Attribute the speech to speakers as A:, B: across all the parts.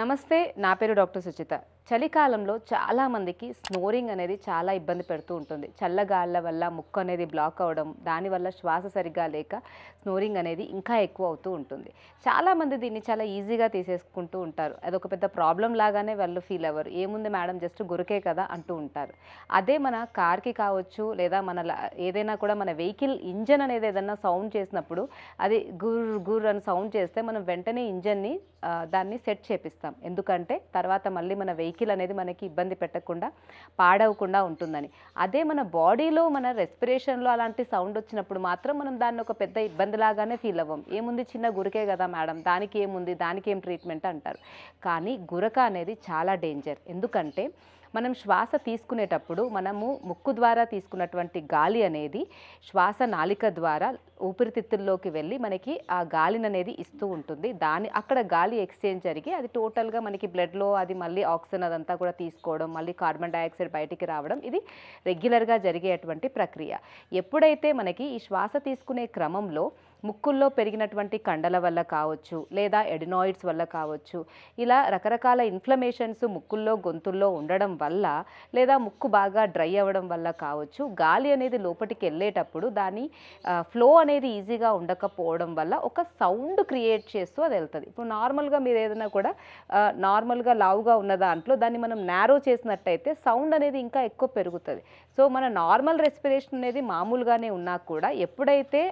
A: నమస్తే, నా పేరు డాక్టర్ సుచిత. చలికాలంలో చాలామందికి స్నోరింగ్ అనేది చాలా ఇబ్బంది పెడుతూ ఉంటుంది. చల్లగాళ్ళ వల్ల ముక్కు అనేది బ్లాక్ అవ్వడం, దానివల్ల శ్వాస సరిగ్గా లేక స్నోరింగ్ అనేది ఇంకా ఎక్కువ అవుతూ ఉంటుంది. చాలామంది దీన్ని చాలా ఈజీగా తీసేసుకుంటూ ఉంటారు. అదొక పెద్ద ప్రాబ్లం లాగానే వాళ్ళు ఫీల్ అవ్వరు. ఏముంది మేడం, జస్ట్ గురకే కదా అంటూ ఉంటారు. అదే మన కార్కి కావచ్చు, లేదా ఏదైనా కూడా మన వెహికల్ ఇంజన్ అనేది ఏదైనా సౌండ్ చేసినప్పుడు అది గుర్ గుర్ అని సౌండ్ చేస్తే మనం వెంటనే ఇంజన్ని దాన్ని సెట్ చేపిస్తాం. ఎందుకంటే తర్వాత మళ్ళీ మన వెహికల్ అనేది మనకి ఇబ్బంది పెట్టకుండా, పాడవకుండా ఉంటుందని. అదే మన బాడీలో మన రెస్పిరేషన్లో అలాంటి సౌండ్ వచ్చినప్పుడు మాత్రం మనం దాన్ని ఒక పెద్ద ఇబ్బందిలాగానే ఫీల్ అవ్వం. ఏముంది, చిన్న గురకే కదా మేడం, దానికి ఏముంది, దానికి ఏం ట్రీట్మెంట్ అంటారు. కానీ గురక అనేది చాలా డేంజర్. ఎందుకంటే మనం శ్వాస తీసుకునేటప్పుడు మనము ముక్కు ద్వారా తీసుకున్నటువంటి గాలి అనేది శ్వాస నాళిక ద్వారా ఊపిరితిత్తుల్లోకి వెళ్ళి మనకి ఆ గాలిని అనేది ఇస్తూ ఉంటుంది. అక్కడ గాలి ఎక్స్చేంజ్ జరిగి అది టోటల్గా మనకి బ్లడ్లో అది మళ్ళీ ఆక్సిజన్ అదంతా కూడా తీసుకోవడం, మళ్ళీ కార్బన్ డైఆక్సైడ్ బయటికి రావడం, ఇది రెగ్యులర్గా జరిగేటువంటి ప్రక్రియ. ఎప్పుడైతే మనకి ఈ శ్వాస తీసుకునే క్రమంలో ముక్కుల్లో పెరిగినటువంటి కండల వల్ల కావచ్చు, లేదా ఎడినాయిడ్స్ వల్ల కావచ్చు, ఇలా రకరకాల ఇన్ఫ్లమేషన్స్ ముక్కుల్లో గొంతుల్లో ఉండడం వల్ల, లేదా ముక్కు బాగా డ్రై అవ్వడం వల్ల కావచ్చు, గాలి అనేది లోపలికి వెళ్ళేటప్పుడు దాని ఫ్లో అనేది ఈజీగా ఉండకపోవడం వల్ల ఒక సౌండ్ క్రియేట్ చేస్తూ అది వెళ్తుంది. ఇప్పుడు నార్మల్గా మీరు ఏదైనా కూడా నార్మల్గా లావుగా ఉన్న దాంట్లో దాన్ని మనం నారో చేసినట్టయితే సౌండ్ అనేది ఇంకా ఎక్కువ పెరుగుతుంది. సో మన నార్మల్ రెస్పిరేషన్ అనేది మామూలుగానే ఉన్నా కూడా ఎప్పుడైతే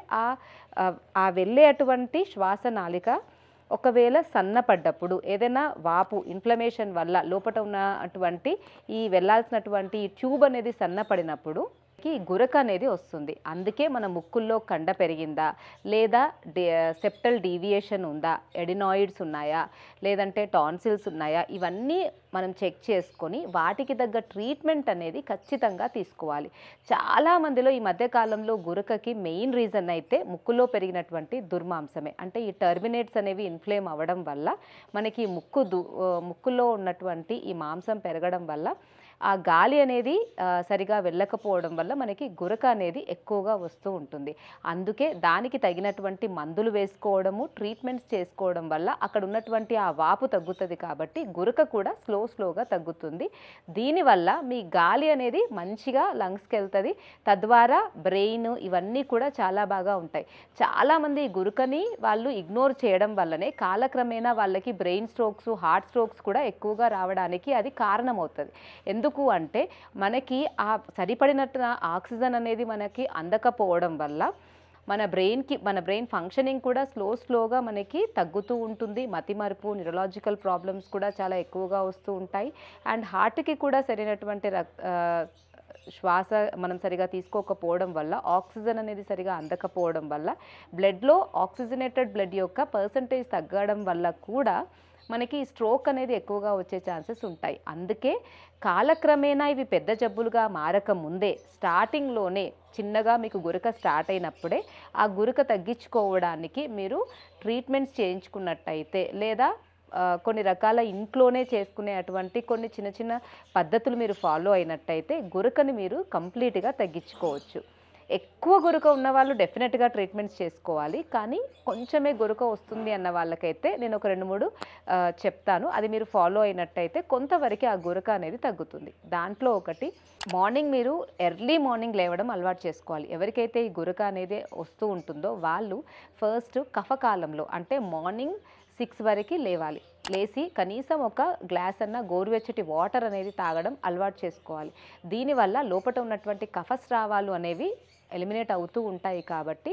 A: వెళ్ళే అటువంటి శ్వాస నాళిక ఒకవేళ సన్నపడ్డప్పుడు, ఏదైనా వాపు ఇన్ఫ్లమేషన్ వల్ల లోపల ఉన్న అటువంటి ఈ వెళ్ళాల్సినటువంటి ఈ ట్యూబ్ అనేది సన్నపడినప్పుడు గురక అనేది వస్తుంది. అందుకే మన ముక్కుల్లో కండ పెరిగిందా, లేదా సెప్టల్ డీవియేషన్ ఉందా, ఎడినాయిడ్స్ ఉన్నాయా, లేదంటే టాన్సిల్స్ ఉన్నాయా, ఇవన్నీ మనం చెక్ చేసుకొని వాటికి తగ్గ ట్రీట్మెంట్ అనేది ఖచ్చితంగా తీసుకోవాలి. చాలామందిలో ఈ మధ్యకాలంలో గురకకి మెయిన్ రీజన్ అయితే ముక్కులో పెరిగినటువంటి దుర్మాంసమే. అంటే ఈ టర్మినేట్స్ అనేవి ఇన్ఫ్లేమ్ అవ్వడం వల్ల మనకి ముక్కులో ఉన్నటువంటి ఈ మాంసం పెరగడం వల్ల ఆ గాలి అనేది సరిగా వెళ్ళకపోవడం వల్ల మనకి గురక అనేది ఎక్కువగా వస్తూ ఉంటుంది. అందుకే దానికి తగినటువంటి మందులు వేసుకోవడము, ట్రీట్మెంట్స్ చేసుకోవడం వల్ల అక్కడ ఉన్నటువంటి ఆ వాపు తగ్గుతుంది. కాబట్టి గురక కూడా స్లోగా తగ్గుతుంది. దీనివల్ల మీ గాలి అనేది మంచిగా లంగ్స్కి వెళ్తుంది. తద్వారా బ్రెయిన్ ఇవన్నీ కూడా చాలా బాగా ఉంటాయి. చాలామంది ఈ గురకని వాళ్ళు ఇగ్నోర్ చేయడం వల్లనే కాలక్రమేణా వాళ్ళకి బ్రెయిన్ స్ట్రోక్స్, హార్ట్ స్ట్రోక్స్ కూడా ఎక్కువగా రావడానికి అది కారణమవుతుంది. ఎందుకు అంటే మనకి ఆ సరిపడినట్టు ఆక్సిజన్ అనేది మనకి అందకపోవడం వల్ల మన బ్రెయిన్ ఫంక్షనింగ్ కూడా స్లోగా మనకి తగ్గుతూ ఉంటుంది. మతిమరుపు, న్యూరలాజికల్ ప్రాబ్లమ్స్ కూడా చాలా ఎక్కువగా వస్తూ ఉంటాయి. అండ్ హార్ట్కి కూడా సరైనటువంటి శ్వాస మనం సరిగా తీసుకోకపోవడం వల్ల, ఆక్సిజన్ అనేది సరిగా అందకపోవడం వల్ల, బ్లడ్లో ఆక్సిజనేటెడ్ బ్లడ్ యొక్క పర్సంటేజ్ తగ్గడం వల్ల కూడా మనకి స్ట్రోక్ అనేది ఎక్కువగా వచ్చే ఛాన్సెస్ ఉంటాయి. అందుకే కాలక్రమేణా ఇవి పెద్ద జబ్బులుగా మారక ముందే, స్టార్టింగ్లోనే చిన్నగా మీకు గురక స్టార్ట్ అయినప్పుడే ఆ గురక తగ్గించుకోవడానికి మీరు ట్రీట్మెంట్స్ చేయించుకున్నట్టయితే, లేదా కొన్ని రకాల ఇంట్లోనే చేసుకునే అటువంటి కొన్ని చిన్న పద్ధతులు మీరు ఫాలో అయినట్టయితే గురకని మీరు కంప్లీట్గా తగ్గించుకోవచ్చు. ఎక్కువ గురక ఉన్న వాళ్ళు డెఫినెట్గా ట్రీట్మెంట్స్ చేసుకోవాలి. కానీ కొంచెమే గురక వస్తుంది అన్న వాళ్ళకైతే నేను ఒక 2-3 చెప్తాను. అది మీరు ఫాలో అయినట్టయితే కొంతవరకు ఆ గురక అనేది తగ్గుతుంది. దాంట్లో ఒకటి, మీరు ఎర్లీ మార్నింగ్ లేవడం అలవాటు చేసుకోవాలి. ఎవరికైతే ఈ గురక అనేది వస్తూ ఉంటుందో వాళ్ళు ఫస్ట్ కఫకాలంలో, అంటే మార్నింగ్ 6 వరకు లేవాలి. లేచి కనీసం ఒక గ్లాస్ అన్న గోరువెచ్చటి వాటర్ అనేది తాగడం అలవాటు చేసుకోవాలి. దీనివల్ల లోపల ఉన్నటువంటి కఫస్రావాలు అనేవి ఎలిమినేట్ అవుతూ ఉంటాయి. కాబట్టి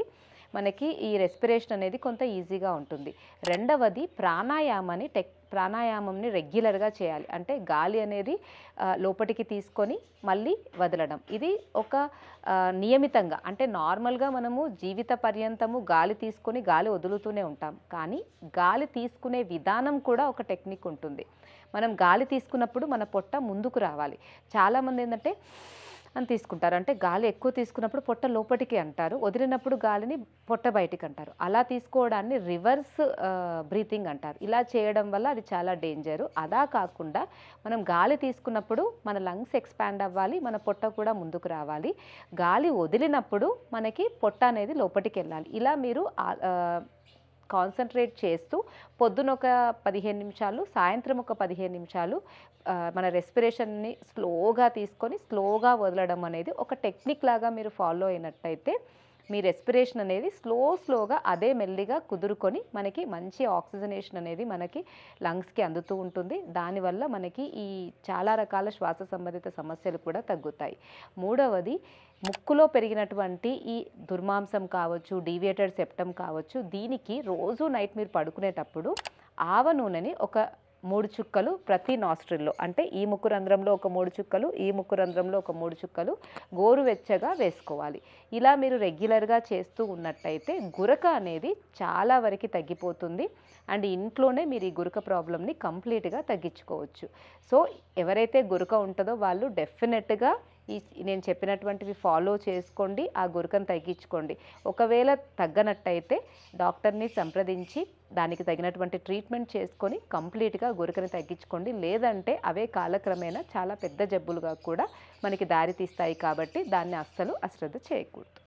A: మనకి ఈ రెస్పిరేషన్ అనేది కొంత ఈజీగా ఉంటుంది. రెండవది, ప్రాణాయామంని రెగ్యులర్గా చేయాలి. అంటే గాలి అనేది లోపలికి తీసుకొని మళ్ళీ వదలడం. ఇది ఒక నియమితంగా, అంటే నార్మల్గా మనము జీవిత పర్యంతము గాలి తీసుకొని గాలి వదులుతూనే ఉంటాం. కానీ గాలి తీసుకునే విధానం కూడా ఒక టెక్నిక్ ఉంటుంది. మనం గాలి తీసుకున్నప్పుడు మన పొట్ట ముందుకు రావాలి. చాలామంది ఏంటంటే అని తీసుకుంటారు, అంటే గాలి ఎక్కువ తీసుకున్నప్పుడు పొట్ట లోపలికి అంటారు, వదిలినప్పుడు గాలిని పొట్ట బయటికి అంటారు. అలా తీసుకోవడాన్ని రివర్స్ బ్రీతింగ్ అంటారు. ఇలా చేయడం వల్ల అది చాలా డేంజరు. అలా కాకుండా మనం గాలి తీసుకున్నప్పుడు మన లంగ్స్ ఎక్స్పాండ్ అవ్వాలి, మన పొట్ట కూడా ముందుకు రావాలి. గాలి వదిలినప్పుడు మనకి పొట్ట అనేది లోపలికి వెళ్ళాలి. ఇలా మీరు కాన్సన్ట్రేట్ చేస్తూ పొద్దున ఒక 15 నిమిషాలు, సాయంత్రం ఒక 15 నిమిషాలు మన రెస్పిరేషన్‌ని స్లోగా తీసుకొని, స్లోగా వదలడం అనేది ఒక టెక్నిక్ లాగా మీరు ఫాలో అయినట్టయితే, మీ రెస్పిరేషన్ అనేది స్లోగా అదే మెల్లిగా కుదురుకొని మనకి మంచి ఆక్సిజనేషన్ అనేది మనకి లంగ్స్‌కి అందుతూ ఉంటుంది. దానివల్ల మనకి ఈ చాలా రకాల శ్వాస సంబంధిత సమస్యలు కూడా తగ్గుతాయి. మూడవది, ముక్కులో పెరిగినటువంటి ఈ దుర్మాంసం కావచ్చు, డీవియేటెడ్ సెప్టమ్ కావచ్చు, దీనికి రోజు నైట్ మీరు పడుకునేటప్పుడు ఆవ నూనెని ఒక 3 చుక్కలు ప్రతి నాస్ట్రిల్‌లో, అంటే ఈ ముక్కు రంధ్రంలో ఒక 3 చుక్కలు, ఈ ముక్కు రంధ్రంలో ఒక 3 చుక్కలు గోరువెచ్చగా వేసుకోవాలి. ఇలా మీరు రెగ్యులర్‌గా చేస్తూ ఉన్నట్టయితే గురక అనేది చాలా వరకు తగ్గిపోతుంది. అండ్ ఇంట్లోనే మీరు ఈ గురక ప్రాబ్లమ్‌ని కంప్లీట్‌గా తగ్గించుకోవచ్చు. సో, ఎవరైతే గురక ఉంటుందో వాళ్ళు డెఫినెట్‌గా నేను చెప్పినటువంటివి ఫాలో చేసుకోండి. ఆ గురకను తగ్గించుకోండి. ఒకవేళ తగ్గనట్టయితే డాక్టర్‌ని సంప్రదించి దానికి తగినటువంటి ట్రీట్మెంట్ చేసుకొని కంప్లీట్‌గా గురకని తగ్గించుకోండి. లేదంటే అవే కాలక్రమేణా చాలా పెద్ద జబ్బులుగా కూడా మనకి దారి తీస్తాయి కాబట్టి దాన్ని అస్సలు అశ్రద్ధ చేయకూడదు.